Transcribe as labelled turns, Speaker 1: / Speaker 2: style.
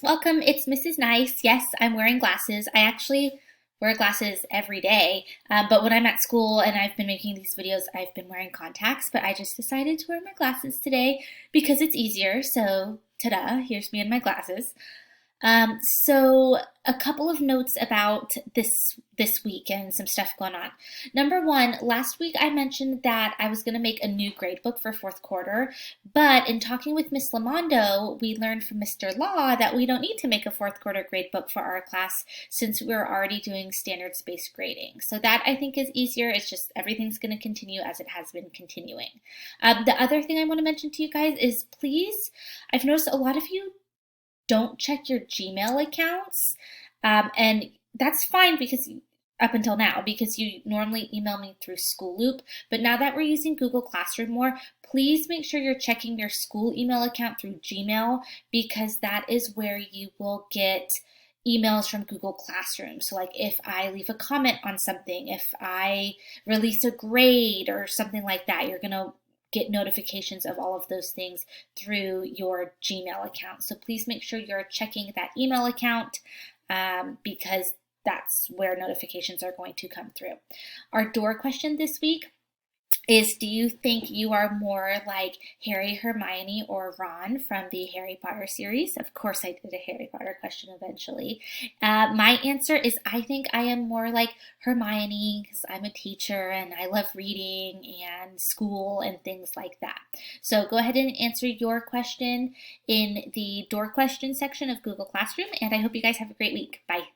Speaker 1: welcome. It's Mrs. Nice. Yes, I'm wearing glasses. I actually wear glasses every day, but when I'm at school and I've been making these videos, I've been wearing contacts, but I just decided to wear my glasses today because it's easier. So, ta-da, here's me in my glasses. So a couple of notes about this week and some stuff going on. Number one, last week I mentioned that I was going to make a new gradebook for fourth quarter, but in talking with Miss Lamondo, we learned from Mr. Law that we don't need to make a fourth quarter gradebook for our class since we're already doing standards-based grading. So that I think is easier. It's just everything's going to continue as it has been continuing. The other thing I want to mention to you guys is please, I've noticed a lot of you don't check your Gmail accounts. And that's fine because up until now, because you normally email me through School Loop. But now that we're using Google Classroom more, please make sure you're checking your school email account through Gmail because that is where you will get emails from Google Classroom. So like if I leave a comment on something, if I release a grade or something like that, you're going to get notifications of all of those things through your Gmail account. So please make sure you're checking that email account because that's where notifications are going to come through. Our door question this week is, do you think you are more like Harry, Hermione, or Ron from the Harry Potter series? Of course I did a Harry Potter question eventually. My answer is I think I am more like Hermione because I'm a teacher and I love reading and school and things like that. So go ahead and answer your question in the door question section of Google Classroom, and I hope you guys have a great week. Bye.